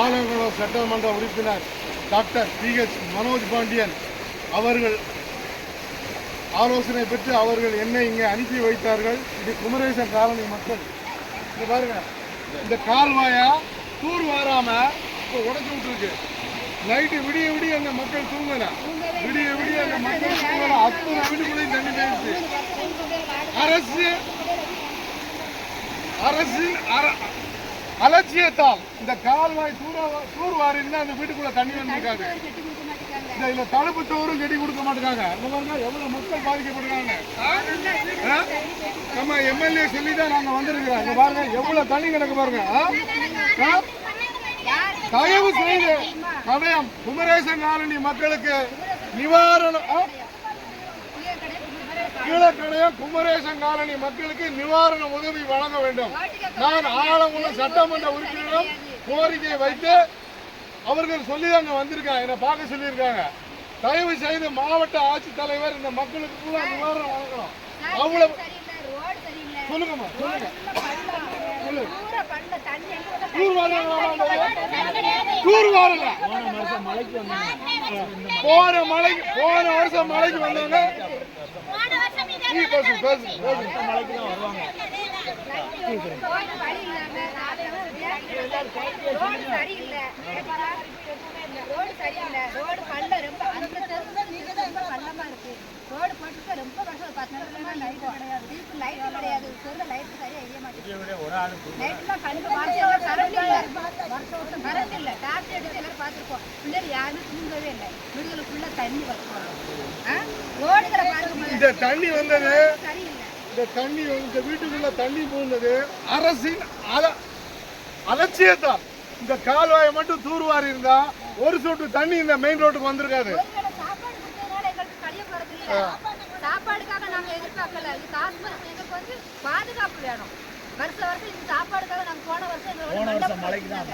ஆலங்குளம் சட்டமன்ற உறுப்பினர் doctor PH Manoj Pandian அவர்கள் ஆலோசனை பெற்று அவர்கள் என்னை இங்கே அனுப்பி வைத்தார்கள். இது குமரேசன் காலனி மக்கள். இங்க பாருங்க, இந்த கால்வாயா தூர் வாராம இப்போ உடச்சு விட்டுருக்கு. நைட்டு விடிய விடிய அந்த மக்கள் தூங்கல, விடிய விடிய அந்த மக்கள் தூங்கல. அத்தனை வீட்டுக்குள்ளேயும் தண்ணி போயிடுச்சு. அரசின் அலட்சியத்தால் இந்த கால்வாய் தூர் வாரின்னா அந்த வீட்டுக்குள்ள தண்ணி வந்திருக்காது. இதுல தடுப்பு சோறும் கட்டி கொடுக்க மாட்டாங்க. எவ்வளவு மக்கள் பாதிக்கப்படுறாங்க. நம்ம MLA சொல்லிதான் நாங்க வந்திருக்கிறோம். இங்க பாருங்க எவ்வளவு தண்ணி கிடக்கு பாருங்க. தயவு செய்து கடையம் குமரேசன் காலனி மக்களுக்கு நிவாரணம், கீழக்கடையம் குமரேசன் காலனி மக்களுக்கு நிவாரண உதவி வழங்க வேண்டும். நான் ஆலங்குளம் சட்டமன்ற உறுப்பினரிடம் கோரிக்கை வைத்து அவர்கள் சொல்லி அங்க வந்திருக்காங்க, என்னை பார்க்க சொல்லியிருக்காங்க. தயவு செய்து மாவட்ட ஆட்சித்தலைவர் இந்த மக்களுக்கு நிவாரணம் வழங்கணும். அவ்வளவு சொல்லுங்கம்மா, சொல்லுங்க. போன வருஷம் மழைக்கு வந்தாங்க. ரோடு சரியில்லை, ரோடு பள்ளம் ரொம்ப அந்த ரொம்ப பள்ளமா இருக்கு. ரோடு போட்டு ரொம்ப வருஷம் 10 நிமிஷமா லைட் கிடையாது. சொல்ல லைட் சரியா எரிய மாட்டேங்குது. லைட்லாம் கண்டு மாசம் கரண்ட் இல்லை. டார்ச் அடிச்சு எல்லாரும் பார்த்துருக்கோம். பிள்ளைகள் யாருமே தூங்கவே இல்லை. வீடுகளுக்குள்ள தண்ணி வரும். ரோடுகளை பாருங்க, இந்த தண்ணி வந்தது சரியில்லை. இந்த தண்ணி இந்த வீட்டுக்குள்ள தண்ணி போனது அரசின் அலட்சியத்தால். இந்த கால்வாயை மட்டும் தூர்வாரி இருந்தா ஒரு சொட்டு தண்ணி இந்த மெயின் ரோட்டுக்கு வந்திருக்காது. சாப்பாடுக்காக நாங்க எதிர்பார்க்கல. இது காசு எங்களுக்கு வந்து பாதுகாப்பு வேணும். வருஷம் இது சாப்பாடுக்காக நாங்க போன வருஷம் மழைக்கு தான்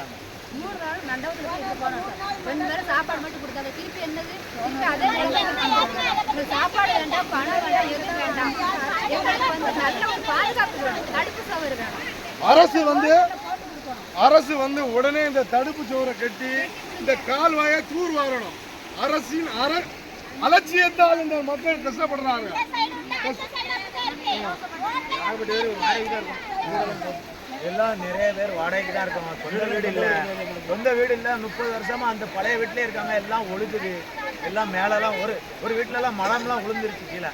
3 நாள் மண்டபத்தில் போனோம். 2 பேரும் சாப்பாடு மட்டும் கொடுத்தாங்க. திருப்பி என்னது, திருப்பி அதே இந்த சாப்பாடு வேண்டாம், பணம் வேண்டாம், எதுவும் வேண்டாம். எங்களுக்கு வந்து நல்ல ஒரு பாதுகாப்பு வேணும், தடுப்பு சவறு வேணும். அரசு வந்து உடனே இந்த தடுப்பு சுவரை கட்டி இந்த கால்வாயை தூர் வாரணும். அரசின் அலட்சியத்தால் இந்த மக்கள் கஷ்டப்படுறாங்க. எல்லாம் நிறைய பேர் வாடகைக்கு தான் இருக்காங்க. சொந்த வீடு இல்லை, 30 வருஷமா அந்த பழைய வீட்டிலே இருக்காங்க. எல்லாம் ஒழுகுது, எல்லாம் மேலெல்லாம் ஒரு வீட்டிலலாம் மரம்லாம் விழுந்துருச்சு. கீழே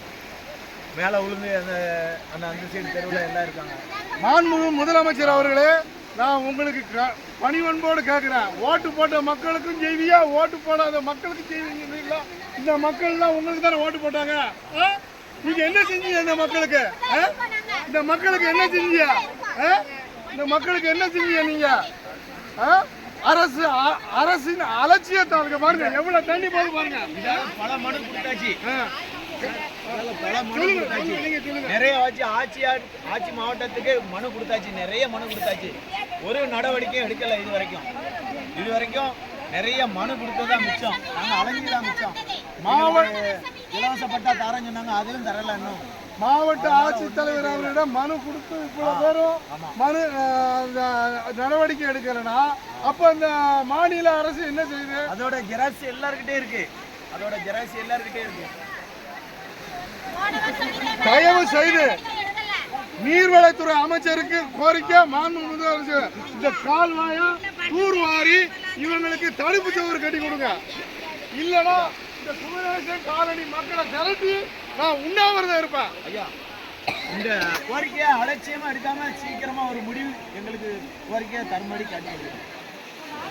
மேலே விழுந்து அந்த சைடு தெருவில் எல்லாம் இருக்காங்க. மாண்புமிகு முதலமைச்சர் அவர்களே, நான் உங்களுக்கு பணிவன்போடு கேட்கிறேன். ஓட்டு போட்ட மக்களுக்கும் செய்வியா, ஓட்டு போடாத மக்களுக்கு செய்வீங்களா? இந்த மக்கள்லாம் உங்களுக்கு தானே ஓட்டு போட்டாங்க. நீங்க என்ன செஞ்சீங்க இந்த மக்களுக்கு? இந்த மக்களுக்கு என்ன செஞ்சீங்க? இந்த மக்களுக்கு என்ன செஞ்சீங்க நீங்க? அரசின் அலட்சியத்தால் பாருங்க எவ்வளவு தண்ணி போது பாருங்க. பல மனு கொடுத்தாச்சு, நிறைய ஆட்சி மாவட்டத்துக்கு மனு கொடுத்தாச்சு, நிறைய மனு கொடுத்தாச்சு. ஒரு நடவடிக்கையும் எடுக்கல இது வரைக்கும் நிறைய மனு கொடுத்ததான் மிச்சம். நாங்க அலைஞ்சுதான் மிச்சம். இலவச பட்டா தரேன்னு சொன்னாங்க, அதுவும் தரல. இன்னும் மாவட்ட ஆட்சித்தலைவர் அவர்களிடம் மனு கொடுத்து இவ்வளவு பேரும் மனு நடவடிக்கை எடுக்கிறேன்னா அப்ப இந்த மாநில அரசு என்ன செய்யுது? அதோட ஜெராக்ஸ் எல்லார்கிட்டே இருக்கு. தயவு செய்து நீர்வளத்துறை அமைச்சருக்கு கோரிக்கை, மாண்புமிகு முதலமைச்சர் இந்த கால்வாயா தூர்வாரி இவங்களுக்கு தடுப்பு சுவர் கட்டி கொடுங்க. இல்லைன்னா இந்த குமரேசன் காலனி மக்களை திரட்டி நான் உண்ணாவிரதம் இருப்பேன். ஐயா, இந்த கோரிக்கையை அலட்சியமா எடுக்காம சீக்கிரமா ஒரு முடிவு எங்களுக்கு கோரிக்கையை தரும்படி காட்டி